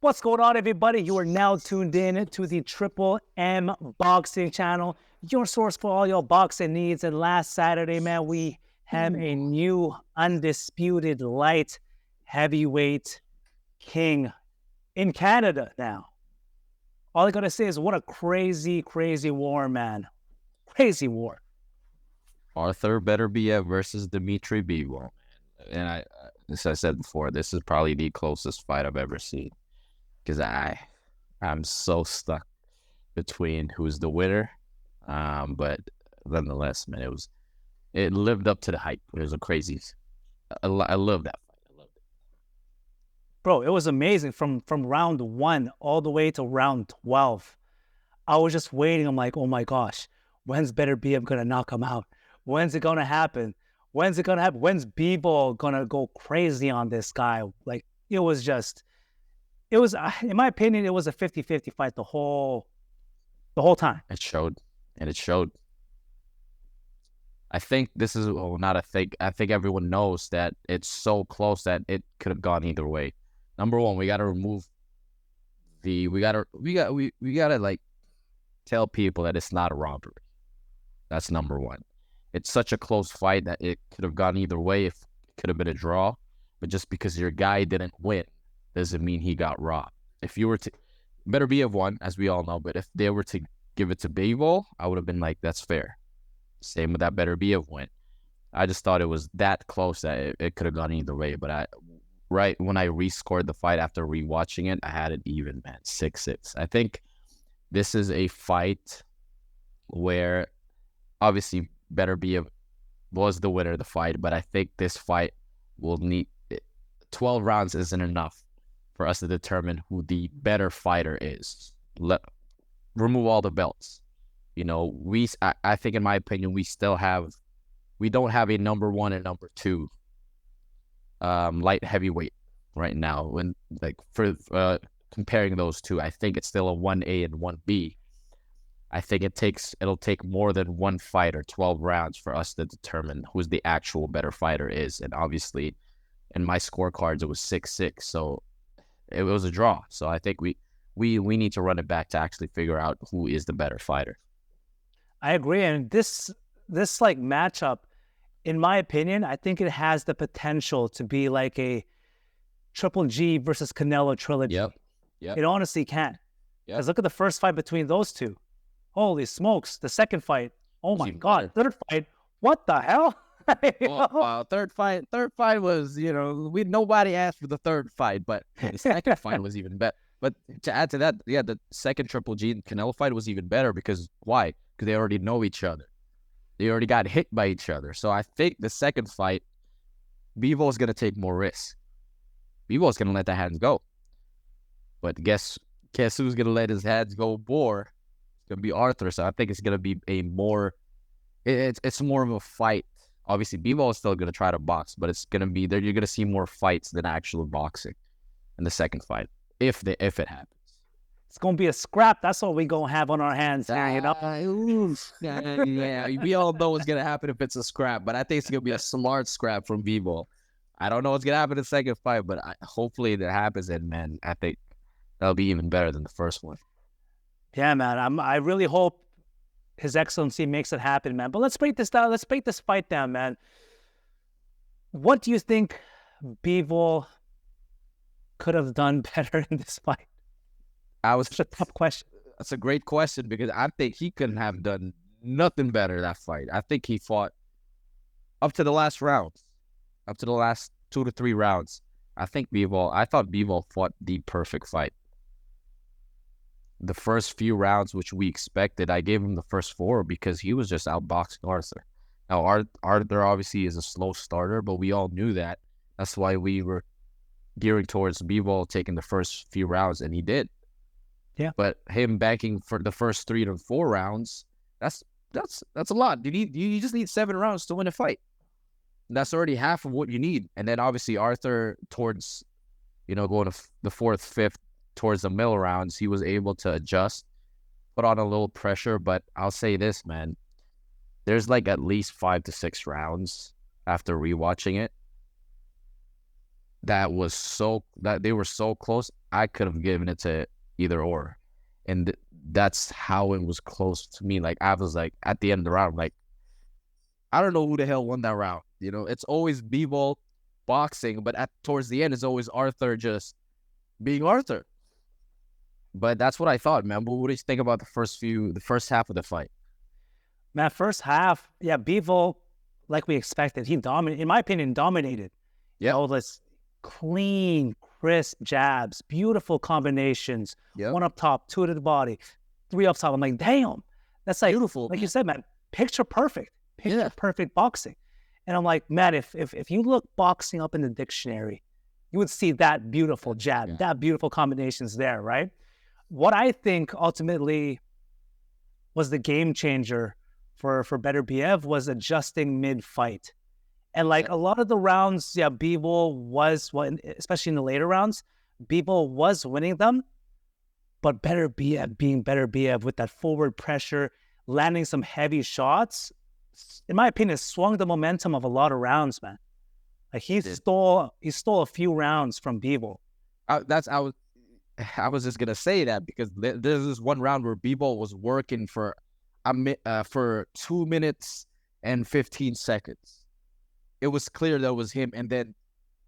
What's going on, everybody? You are now tuned in to the Triple M Boxing Channel, your source for all your boxing needs. And last Saturday, man, we have a new undisputed light heavyweight king in Canada now. All I gotta say is what a crazy, crazy war, man. Crazy war. Artur Beterbiev versus Dmitry Bivol. And as I said before, this is probably the closest fight I've ever seen. Because I'm so stuck between who's the winner. But nonetheless, man, it lived up to the hype. It was a crazy. I love that fight. I loved it. Bro, it was amazing from round 1 all the way to round 12. I was just waiting. I'm like, oh my gosh, when's Beterbiev gonna knock him out? When's it gonna happen? When's it gonna happen? When's Bivol gonna go crazy on this guy? Like, it was, in my opinion, it was a 50-50 fight the whole time. It showed. I think this is not a thing. I think everyone knows that it's so close that it could have gone either way. Number one, we gotta remove we gotta like tell people that it's not a robbery. That's number one. It's such a close fight that it could have gone either way. If it could have been a draw, but just because your guy didn't win doesn't mean he got robbed. If you were to, Beterbiev won, as we all know, but if they were to give it to Bivol, I would have been like, that's fair. Same with that Beterbiev win. I just thought it was that close that it could have gone either way. But right when I rescored the fight after rewatching it, I had it even, man, 6-6. I think this is a fight where obviously Beterbiev was the winner of the fight, but I think this fight will need 12 rounds isn't enough for us to determine who the better fighter is. Remove all the belts. You know, I think, in my opinion, we don't have a number 1 and number 2 light heavyweight right now. When for comparing those two, I think it's still a 1A and 1B. I think it'll take more than one fight or 12 rounds for us to determine who's the actual better fighter is. And obviously, in my scorecards, it was 6-6, so it was a draw. So I think we need to run it back to actually figure out who is the better fighter. I agree, and this like matchup, in my opinion, I think it has the potential to be like a Triple G versus Canelo trilogy. Yep. It honestly can. Yep. Because look at the first fight between those two. Holy smokes! The second fight, oh my god! Third fight, what the hell? Third fight was, nobody asked for the third fight, but the second fight was even better. But to add to that, the second Triple G and Canelo fight was even better because why? Because they already know each other. They already got hit by each other. So I think the second fight, Bivol is gonna take more risks. Bivol is gonna let the hands go. But guess who's gonna let his hands go more? It's gonna be Artur. So I think it's gonna be it's more of a fight. Obviously, Bivol is still gonna try to box, but it's gonna be there. You're gonna see more fights than actual boxing in the second fight, if it happens. It's gonna be a scrap. That's what we gonna have on our hands. Yeah, we all know what's gonna happen if it's a scrap, but I think it's gonna be a smart scrap from Bivol. I don't know what's gonna happen in the second fight, but hopefully that happens, and man, I think that'll be even better than the first one. Yeah, man. I really hope His Excellency makes it happen, man. But let's break this down. Let's break this fight down, man. What do you think Bivol could have done better in this fight? That's a tough question. That's a great question because I think he couldn't have done nothing better that fight. I think he fought up to the last round, up to the last 2 to 3 rounds. I thought Bivol fought the perfect fight. The first few rounds, which we expected, I gave him the first 4 because he was just outboxing Artur. Now, Artur obviously is a slow starter, but we all knew that. That's why we were gearing towards Bivol taking the first few rounds, and he did. Yeah. But him banking for the first 3 to 4 rounds, that's a lot. You just need 7 rounds to win a fight. That's already half of what you need. And then obviously Artur towards, going to the 4th, 5th, towards the middle rounds, he was able to adjust, put on a little pressure. But I'll say this, man, there's like at least 5 to 6 rounds after rewatching it that they were so close. I could have given it to either or, and that's how it was close to me. Like I was like at the end of the round, like I don't know who the hell won that round. It's always Bivol boxing, but towards the end, it's always Artur just being Artur. But that's what I thought, man. What do you think about the first half of the fight? Man, first half, yeah, Bivol, like we expected, he dominated. In my opinion, dominated. Yeah, This clean, crisp jabs, beautiful combinations. yeah, One up top, two to the body, three up top. I'm like, damn, that's like beautiful. Like you said, man, picture perfect Yeah. boxing. And I'm like, man, if you look boxing up in the dictionary, you would see that beautiful jab, that beautiful combinations there, right? What I think ultimately was the game changer for Beterbiev was adjusting mid-fight. And like a lot of the rounds, yeah, Bivol was, especially in the later rounds, Bivol was winning them, but Beterbiev being Beterbiev with that forward pressure, landing some heavy shots, in my opinion, swung the momentum of a lot of rounds, man. Like he stole a few rounds from Bivol. I was just gonna say that because there's this one round where Bivol was working for 2 minutes and 15 seconds. It was clear that was him, and then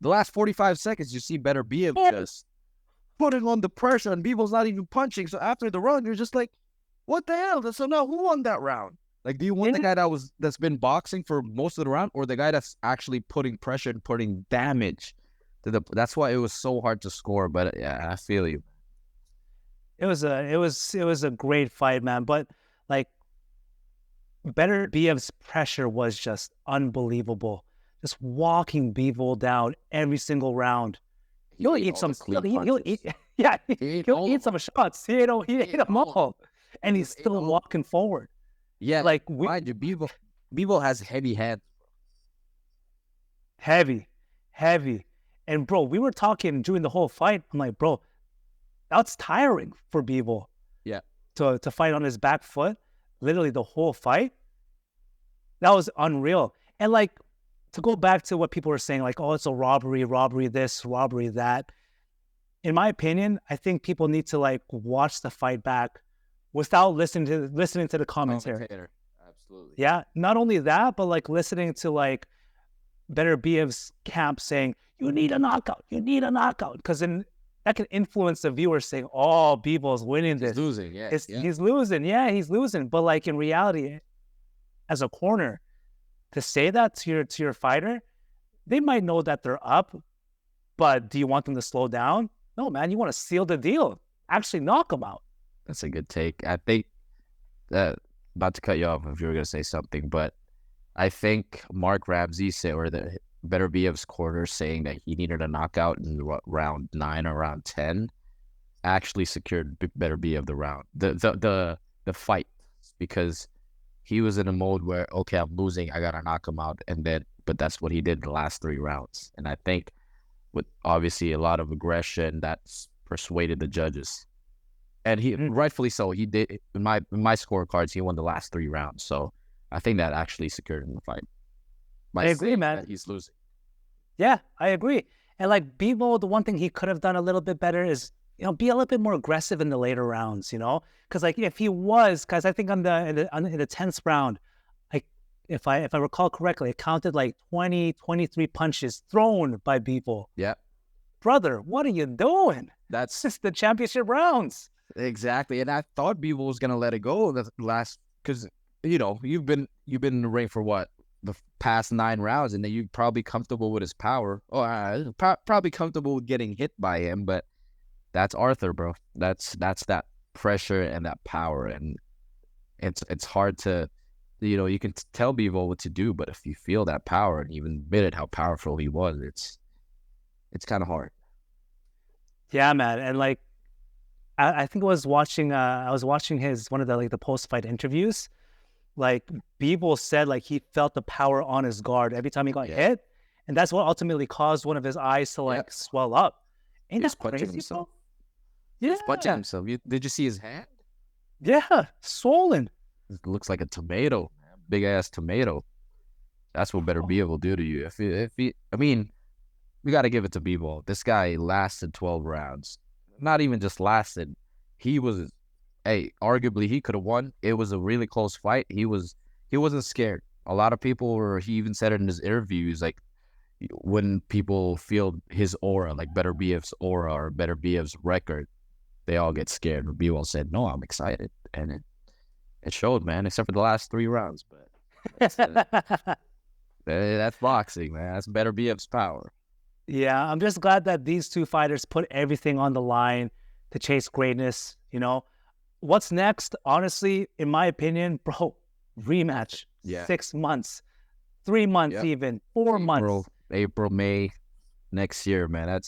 the last 45 seconds, you see Beterbiev just putting on the pressure, and Bivol's not even punching. So after the round, you're just like, "What the hell?" So now, who won that round? Like, do you want the guy that's been boxing for most of the round, or the guy that's actually putting pressure and putting damage to the? That's why it was so hard to score. But yeah, I feel you. It was a great fight, man. But like, Beterbiev's pressure was just unbelievable. Just walking Bivol down every single round. He'll eat some. He'll eat. Yeah, he'll eat some shots. He ate them all, and he's still walking forward. Yeah, like mind you, Bivol has heavy hands. Heavy. And bro, we were talking during the whole fight. I'm like, bro, that's tiring for Bivol. Yeah. To fight on his back foot, literally the whole fight. That was unreal. And like, to go back to what people were saying, like, oh, it's a robbery this, robbery that. In my opinion, I think people need to like watch the fight back without listening to the commentary. Absolutely. Yeah. Not only that, but like listening to like Beterbiev's camp saying, you need a knockout. Because then that can influence the viewer saying, oh, Bivol's winning this. He's losing, yeah. He's losing. Yeah, he's losing. But like in reality, as a corner, to say that to your fighter, they might know that they're up, but do you want them to slow down? No, man, you want to seal the deal. Actually knock them out. That's a good take. I think about to cut you off if you were going to say something, but I think Mark Ramsey said, or the Beterbiev's corner saying that he needed a knockout in round 9 or round 10 actually secured Beterbiev the round, the fight, because he was in a mode where, okay, I'm losing, I gotta knock him out, but that's what he did in the last 3 rounds, and I think with obviously a lot of aggression, that's persuaded the judges, and he rightfully so. He did in my scorecards. He won the last 3 rounds, so I think that actually secured him the fight. I agree, man. He's losing. Yeah, I agree. And like Bivol, the one thing he could have done a little bit better is, be a little bit more aggressive in the later rounds, because like if he was, because I think in the 10th round, like if I recall correctly, it counted like 23 punches thrown by Bivol. Yeah. Brother, what are you doing? That's just the championship rounds. Exactly. And I thought Bivol was gonna let it go the last, because you've been in the ring for what, the past 9 rounds, and then you're probably comfortable with his power. Oh, probably comfortable with getting hit by him, but that's Artur, bro. That's that pressure and that power, and it's hard to, you can tell Bivol what to do, but if you feel that power and even admitted how powerful he was, it's kind of hard. Yeah, man, and like I think I was watching one of the post fight interviews. Like Bivol said, like he felt the power on his guard every time he got hit, and that's what ultimately caused one of his eyes to like swell up. Ain't that crazy, himself? Yeah, he's punching himself. Did you see his hand? Yeah, swollen. It looks like a tomato, big ass tomato. That's what Beterbiev will do to you. If he, I mean, we got to give it to Bivol. This guy lasted 12 rounds. Not even just lasted. He was, hey, arguably he could have won. It was a really close fight. He wasn't scared. A lot of people were. He even said it in his interviews, like when people feel his aura, like Beterbiev's aura or Beterbiev's record, they all get scared. But Bivol said, "No, I'm excited," and it showed, man. Except for the last 3 rounds, but that's boxing, man. That's Beterbiev's power. Yeah, I'm just glad that these two fighters put everything on the line to chase greatness. You know, what's next? Honestly, in my opinion, bro, rematch. Yeah. 6 months, 3 months, Yep. even 4 months. April, May next year, man.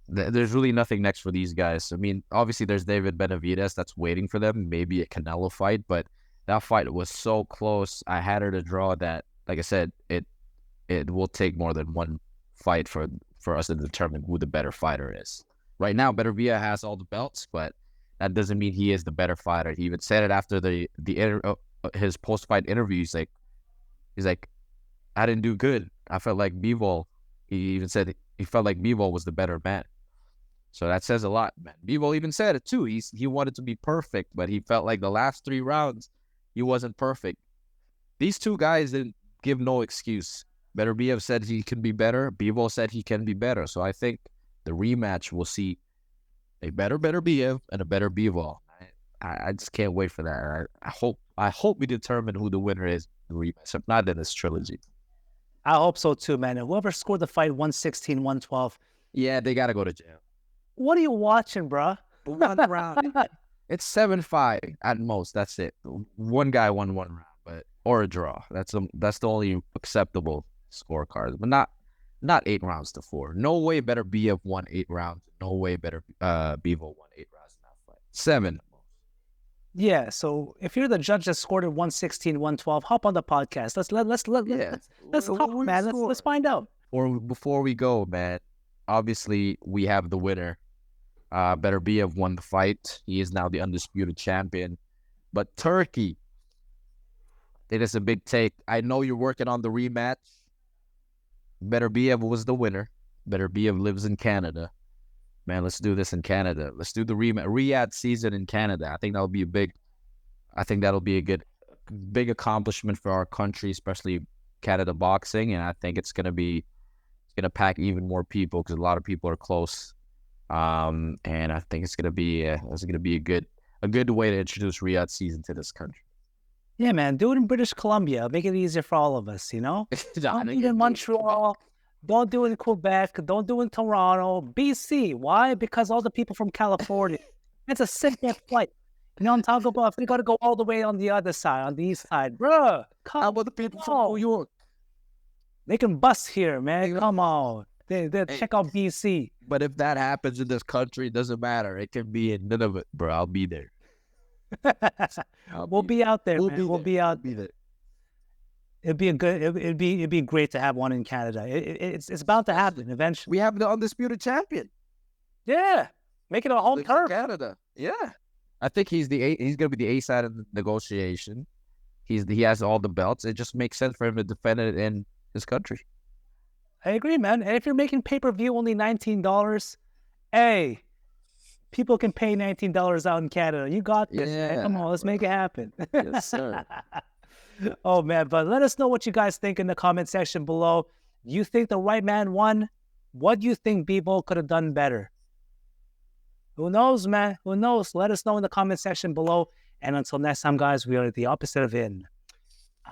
There's really nothing next for these guys. I mean, obviously there's David Benavidez that's waiting for them, maybe a Canelo fight, but that fight was so close. I had her to draw that, like I said, it will take more than one fight for us to determine who the better fighter is. Right now, Beterbiev has all the belts, but that doesn't mean he is the better fighter. He even said it after his post-fight interview. He's like, I didn't do good. I felt like Bivol. He even said he felt like Bivol was the better man. So that says a lot, man. Bivol even said it too. He wanted to be perfect, but he felt like the last 3 rounds he wasn't perfect. These two guys didn't give no excuse. Beterbiev said he can be better. Bivol said he can be better. So I think the rematch will see a better Beterbiev and a better Bivol. I just can't wait for that. I hope we determine who the winner is in the rematch. If not, then it's trilogy. I hope so too, man. And whoever scored the fight 116, 112. Yeah, they got to go to jail. What are you watching, bruh? 1 round. It's 7-5 at most. That's it. One guy won 1 round, or a draw. That's the only acceptable scorecard. But not 8 rounds to 4. No way Beterbiev won 8 rounds. No way Bivol won 8 rounds in that fight. 7. Yeah, so if you're the judge that scored it 116, 112, hop on the podcast. Let's talk, man. Let's find out. Or before we go, man, obviously we have the winner. Beterbiev won the fight. He is now the undisputed champion. But Turkey, it is a big take. I know you're working on the rematch. Beterbiev was the winner. Beterbiev lives in Canada. Man, let's do this in Canada. Let's do the Riyadh season in Canada. I think that'll be a big accomplishment for our country, especially Canada boxing. And I think it's gonna pack even more people because a lot of people are close. And I think it's gonna be a good way to introduce Riyadh season to this country. Yeah, man. Do it in British Columbia. Make it easier for all of us, you know? Don't do it in Montreal. Don't do it in Quebec. Don't do it in Toronto. BC. Why? Because all the people from California. It's a simple flight. You know what I'm talking about? If we got to go all the way on the other side, on the east side. Bruh, how about the people from New York? They can bus here, man. Come on. They check out BC. But if that happens in this country, it doesn't matter. It can be in Nunavut, bro. I'll be there. We'll be out there, man. We'll be out there. It'd be great to have one in Canada. It's about to happen eventually. We have the undisputed champion. Yeah, make it a home turf. Canada. Yeah, I think he's gonna be the A side of the negotiation. He has all the belts. It just makes sense for him to defend it in his country. I agree, man. And if you're making pay-per-view only $19, hey, people can pay $19 out in Canada. You got this. Yeah, man. Come on, let's make it happen. Yes, sir. Oh, man. But let us know what you guys think in the comment section below. Do you think the right man won? What do you think Bivol could have done better? Who knows, man? Who knows? Let us know in the comment section below. And until next time, guys, we are the opposite of in.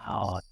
Out.